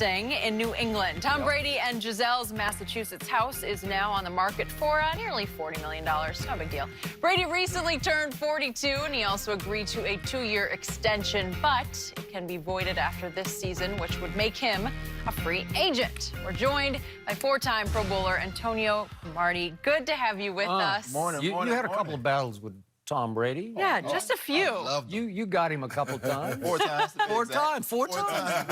interesting in New England. Tom Brady and Gisele's Massachusetts house is now on the market for nearly $40 million. No big deal. Brady recently turned 42, and he also agreed to a 2-year extension, but it can be voided after this season, which would make him a free agent. We're joined by 4-time Pro Bowler Antonio Cromartie. Good to have you with us. Morning, You had a couple of battles with Tom Brady. Yeah, just a few. You got him a couple times. 4 times. Four times.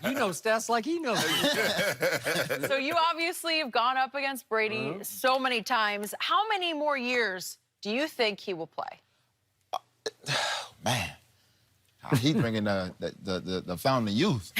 You know stats like he knows. So you obviously have gone up against Brady so many times. How many more years do you think he will play? Man, he's bringing the fountain of youth.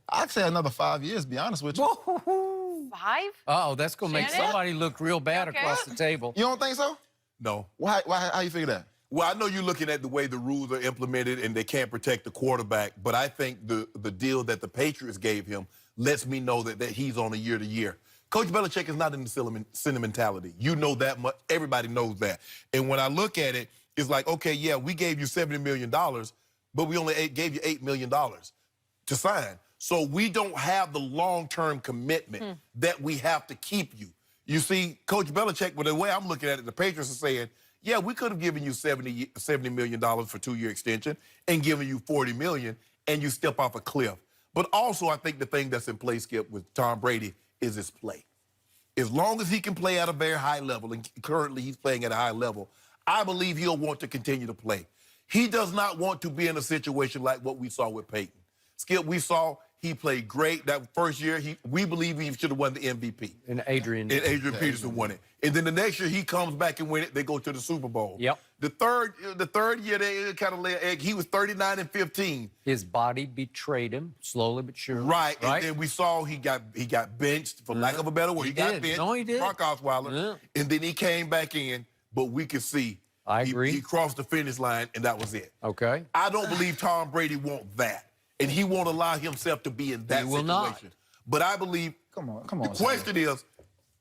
I'd say another 5 years, to be honest with you. 5? Uh-oh, that's going to make Shannon? somebody look real bad Okay. across the table. You don't think so? No. Why, how you figure that? Well, I know you're looking at the way the rules are implemented and they can't protect the quarterback, but I think the deal that the Patriots gave him lets me know that he's on a year-to-year. Coach Belichick is not in the sentimentality. You know that much. Everybody knows that. And when I look at it, it's like, okay, yeah, we gave you $70 million, but we only gave you $8 million to sign. So we don't have the long-term commitment that we have to keep you. You see, Coach Belichick, with the way I'm looking at it, the Patriots are saying, yeah, we could have given you $70 million for a 2-year extension and given you $40 million, and you step off a cliff. But also, I think the thing that's in play, Skip, with Tom Brady is his play. As long as he can play at a very high level, and currently he's playing at a high level, I believe he'll want to continue to play. He does not want to be in a situation like what we saw with Peyton. Skip, we saw he played great. That first year, we believe he should have won the MVP. And Adrian Peterson won it. And then the next year, he comes back and win it. They go to the Super Bowl. Yep. The third year, they kind of lay an egg. He was 39-15. His body betrayed him, slowly but surely. Right. And then we saw he got benched, for lack of a better word. He got benched. No, he did. Brock Osweiler. Yeah. And then he came back in, but we could see. I agree. He crossed the finish line, and that was it. Okay. I don't believe Tom Brady wants that. And he won't allow himself to be in that situation. Not. But I believe. Come on. The question is,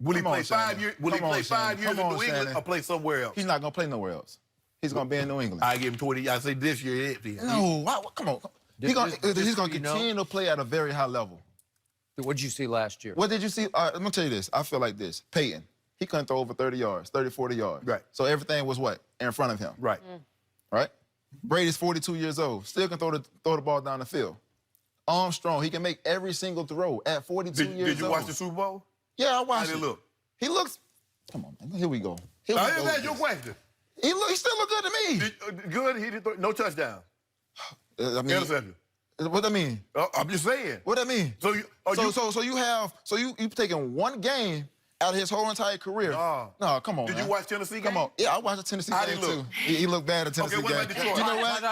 will he play 5 years? Will he play 5 years in New England or play somewhere else? He's not going to play nowhere else. He's going to be in New England. I give him 20. I say this year. No, come on. He's going to continue to play at a very high level. What did you see last year? What did you see? Let me tell you this. I feel like this. Peyton, he couldn't throw over 30 yards, 30, 40 yards. Right. So everything was what? In front of him. Right. Right? Brady's 42 years old. Still can throw the ball down the field. Armstrong, he can make every single throw at 42 years old. Did you watch the Super Bowl? Yeah, I watched it. How did he look? He looks... Come on, man. Here we go. I didn't ask your question. He still look good to me. Good. He didn't throw no touchdown. I mean, Interception. What that mean? I'm just saying. What that mean? So you've taken one game out of his whole entire career. No, come on, Did man. you watch Tennessee game? Come on. Yeah, I watched the Tennessee How game did he too. look? He looked bad at Tennessee Okay, what game. about Detroit? You know what?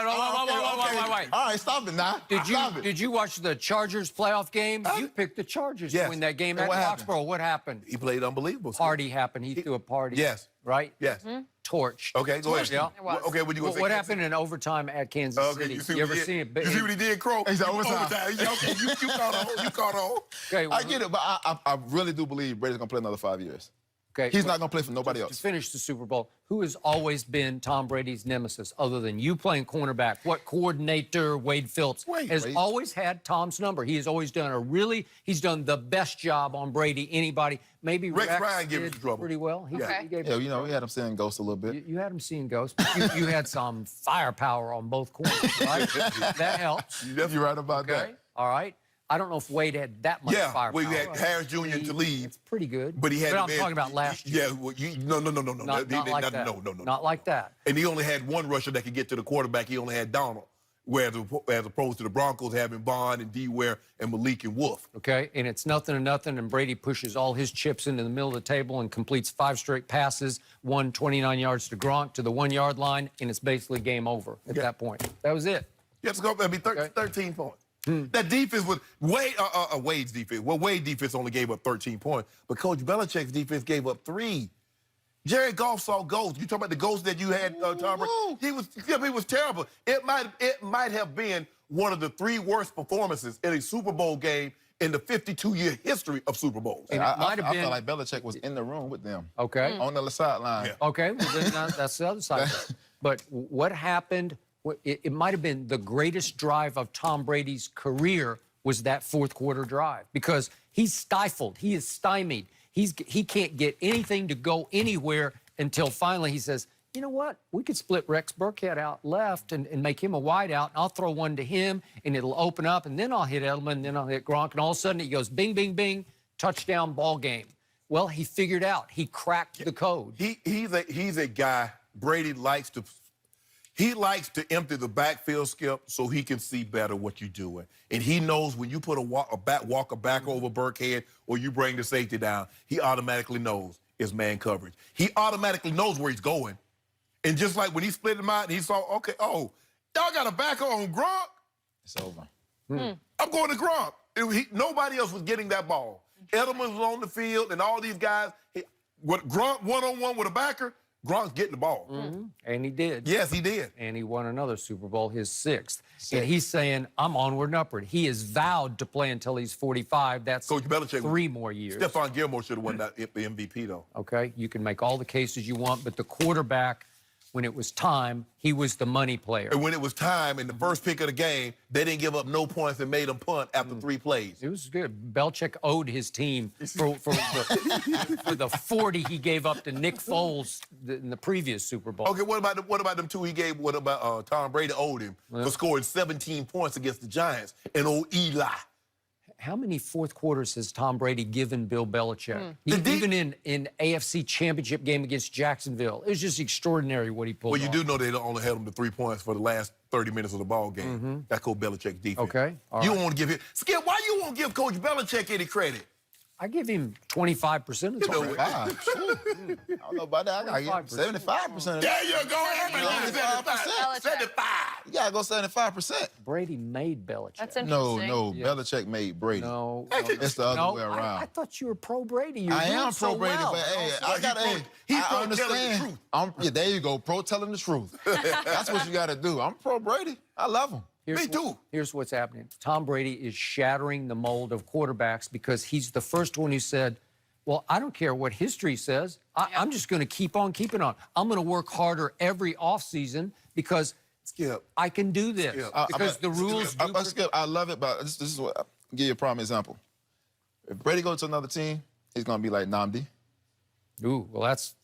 Wait. All right, stop it now. Did you watch the Chargers playoff game? You picked the Chargers to win that game at Foxborough. What happened? He played unbelievable. Party happened. He threw a party. Yes. Right? Yes. Torched. Okay, go ahead. Yeah. Okay, what you gonna say? What happened in overtime at Kansas City? You ever seen it? You see what he did, Crow? He said overtime. Okay, you caught on. You caught on. Okay, I get it, but I really do believe Brady's going to play another 5 years. Okay. He's not going to play for nobody To else. finish the Super Bowl, who has always been Tom Brady's nemesis other than you playing cornerback? What coordinator, Wade Phillips, has always had Tom's number? He has always done he's done the best job on Brady, anybody. Maybe Rex Ryan gave him did trouble. pretty well. He gave Yeah, you know, we had him seeing ghosts a little bit. You had him seeing ghosts, but you had some firepower on both corners, right? That helps. You're right about Okay, all right. I don't know if Wade had that much firepower. Well, you had Harris Jr. to leave. It's pretty good. But he had. I'm talking about last year. Yeah, well, no. Not like that. No. Not like that. And he only had one rusher that could get to the quarterback. He only had Donald. Whereas as opposed to the Broncos having Bond and D. Ware and Malik and Wolf. Okay, and it's 0-0, and Brady pushes all his chips into the middle of the table and completes 5 straight passes, 29 yards to Gronk to the 1-yard line, and it's basically game over at that point. That was it. Yes, go. That'd be 13 points. That defense was Wade's defense. Well, Wade's defense only gave up 13 points, but Coach Belichick's defense gave up 3. Jared Goff saw ghosts. You talking about the ghosts that you had, Tom Brady? He was terrible. It might have been one of the 3 worst performances in a Super Bowl game in the 52-year history of Super Bowls. And I felt like Belichick was in the room with them. Okay. On the sideline. Yeah. Okay, well, then that's the other side of it. But what happened, it might have been the greatest drive of Tom Brady's career was that fourth quarter drive because he's stifled. He is stymied. He can't get anything to go anywhere until finally he says, you know what? We could split Rex Burkhead out left and make him a wide out. And I'll throw one to him, and it'll open up, and then I'll hit Edelman, and then I'll hit Gronk, and all of a sudden he goes bing, bing, bing, touchdown, ball game. Well, he figured out. He cracked the code. He's a guy, Brady likes to empty the backfield, Skip, so he can see better what you're doing. And he knows when you put a walker back over Burkhead or you bring the safety down, he automatically knows it's man coverage. He automatically knows where he's going. And just like when he split him out and he saw, okay, oh, y'all got a backer on Gronk? It's over. I'm going to Gronk. Nobody else was getting that ball. Edelman was on the field and all these guys, Gronk one-on-one with a backer, Gronk's getting the ball. And he did. Yes, he did. And he won another Super Bowl, his sixth. And he's saying, I'm onward and upward. He is vowed to play until he's 45. That's Coach Belichick, 3 more years. Stephon Gilmore should have won that MVP, though. Okay, you can make all the cases you want, but the quarterback, when it was time, he was the money player. And when it was time, in the first pick of the game, they didn't give up no points and made them punt after 3 plays. It was good. Belichick owed his team for the 40 he gave up to Nick Foles in the previous Super Bowl. Okay, what about them 2 he gave? What about Tom Brady owed him for scoring 17 points against the Giants and old Eli? How many fourth quarters has Tom Brady given Bill Belichick? Even in AFC Championship game against Jacksonville, it was just extraordinary what he pulled Well, you off. do know they only held him to 3 points for the last 30 minutes of the ball game. That's Coach Belichick's defense. Okay, all you right. don't want to give him... Skip, why you won't give Coach Belichick any credit? I give him 25% of the time. I don't know about that. I got to give 75% of that. There you go. Everybody 75%. 75. You got to go 75%. Brady made Belichick. That's interesting. No, Belichick made Brady. No, It's the other way around. I thought you were pro-Brady. You're I doing am so pro-Brady, well. but hey, I got to... he's I pro-telling the understand. truth. Yeah, there you go, pro-telling the truth. That's what you got to do. I'm pro-Brady. I love him. Me too. Here's what's happening. Tom Brady is shattering the mold of quarterbacks because he's the first one who said, well, I don't care what history says. I'm just going to keep on keeping on. I'm going to work harder every offseason because I can do this. Because the rules do... Skip, I love it, but this is what... I'll give you a prime example. If Brady goes to another team, he's going to be like Nnamdi. Ooh, well,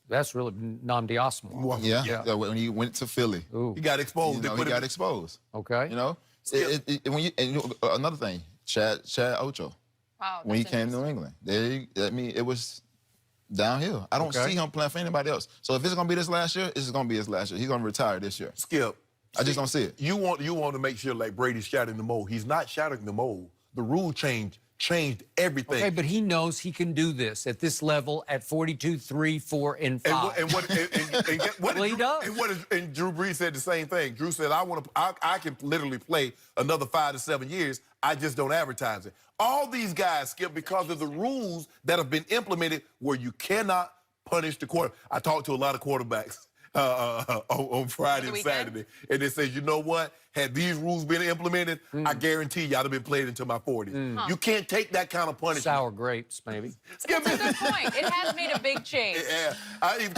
that's really Nnamdi Asomugha. Yeah, when he went to Philly. Ooh. He got exposed. You know, he got exposed. Okay. You know? Another thing, Chad Ocho. Wow, When he that's came to New England. It was downhill. I don't see him playing for anybody else. So if it's going to be this last year, it's going to be his last year. He's going to retire this year. Skip. I just don't see it. You want to make sure like Brady's shattering the mold. He's not shattering the mold. The rule changed everything. Okay, but he knows he can do this at this level at 42, 3, 4, and 5. Well, he does. And Drew Brees said the same thing. Drew said, I can literally play another 5 to 7 years. I just don't advertise it. All these guys, Skip, because of the rules that have been implemented where you cannot punish the quarterback. I talked to a lot of quarterbacks on Friday and Saturday, and they said, you know what? Had these rules been implemented, I guarantee you I'd have been playing until my 40s. You can't take that kind of punishment. Sour grapes, maybe. That's a good point. It has made a big change. Yeah, I even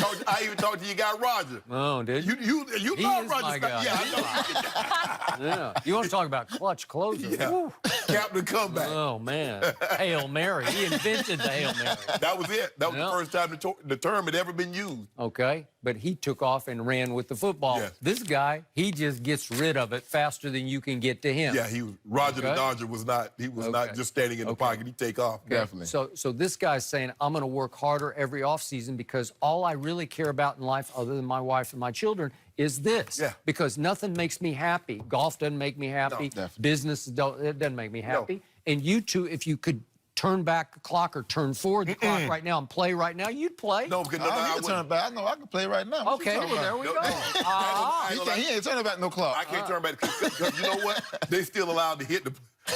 talked to your guy Roger. Oh, did you? You He love is Roger. my guy. Yeah, I know. Yeah. You want to talk about clutch closer? Yeah. Woo. Captain Comeback. Oh, man. Hail Mary. He invented the Hail Mary. That was it. That was the first time the term had ever been used. Okay, but he took off and ran with the football. Yes. This guy, he just gets rid of it faster than you can get to him. Yeah, Roger the Dodger was not just standing in the pocket. He'd take off. Definitely. So this guy's saying, I'm going to work harder every offseason because all I really care about in life, other than my wife and my children, is this. Yeah. Because nothing makes me happy. Golf doesn't make me happy. No, Business it doesn't make me happy. And you two, if you could turn back the clock or turn forward the clock right now and play right now, you'd play. No, because I need to turn it back. I know I can play right now. What you Okay, talking well, there about? we go. He ain't turning back no clock. I can't turn back because you know what? They still allowed to hit the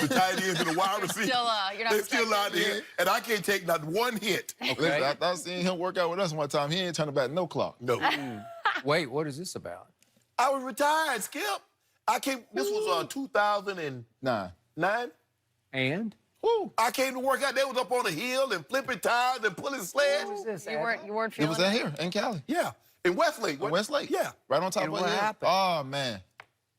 tight ends and the wide receivers. You're not They're still allowed to hit, and I can't take not one hit. Listen, I seen him work out with us one time. He ain't turning back no clock. No. Wait, what is this about? I was retired, Skip. This was 2009. And? Woo. I came to work out. They was up on the hill and flipping tires and pulling sleds. What is this? You weren't It feeling was that here in Cali. Yeah, in Westlake. Westlake. Yeah. Right on top And of what it. happened? Oh, man.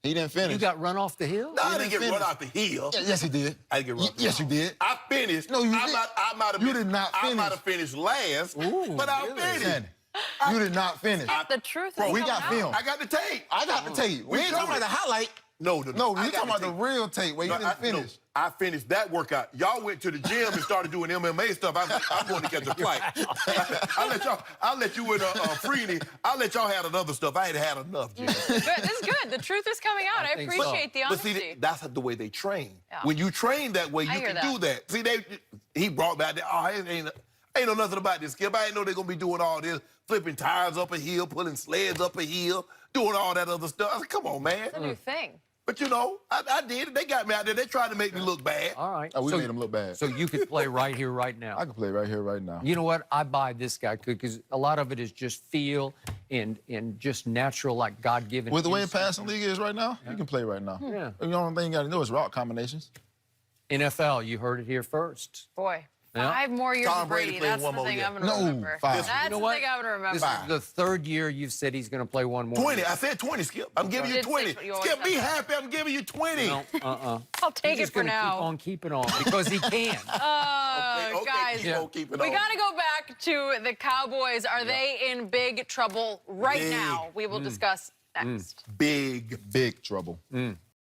He didn't finish. You got run off the hill? No, I didn't didn't get run finish. out the hill. Yes, he did. I didn't get run out the Yes, you hill. did. I finished. No, you I did. might have You been, did not I finish. might have finished last, Ooh, but I really? finished. Shannon, you did not finish. The truth is Bro, we coming got out. film. I got the tape. I got to tell you. We ain't talking about the highlight. No, No, I we got talking about the tape. real tape where you No, didn't finish. I finished that workout. Y'all went to the gym and started doing MMA stuff. I'm going to catch a flight. I'll let you in Freeney. I'll let y'all have another stuff. I ain't had enough, Jim. Good. This is good. The truth is coming out. I think so. appreciate the But honesty. see, that's the way they train. Yeah. When you train that way, you I hear can that. do that. See, he brought back that, oh, ain't know nothing about this, Skip. I ain't know they're going to be doing all this, flipping tires up a hill, pulling sleds up a hill, doing all that other stuff. I said, come on, man. It's a new thing. But, you know, I did it. They got me out there. They tried to make me look bad. All right. Oh, we made him look bad. So you could play right here, right now. I can play right here, right now. You know what? I buy this guy because a lot of it is just feel and just natural, like God-given. With the way the instinct. passing league is right now, you can play right now. Yeah. The only thing you got to know is route combinations. NFL, you heard it here first. Boy, Yeah. 5 more years Tom of Brady Brady. played That's one the more thing year. I'm going to No, remember. 5. That's You know the what? thing I'm going to remember. This is the 3rd year you've said he's going to play one more. 20. year. I said 20, Skip. I'm giving you did say 20. you always Skip, be said that. happy. I'm giving you 20. No, I'll take He's it just for gonna now. keep on keeping on because he can. Okay, Guys, keep on keeping we on. got to go back to the Cowboys. Are they in big trouble right Big. now? We will discuss next. Big. Big trouble.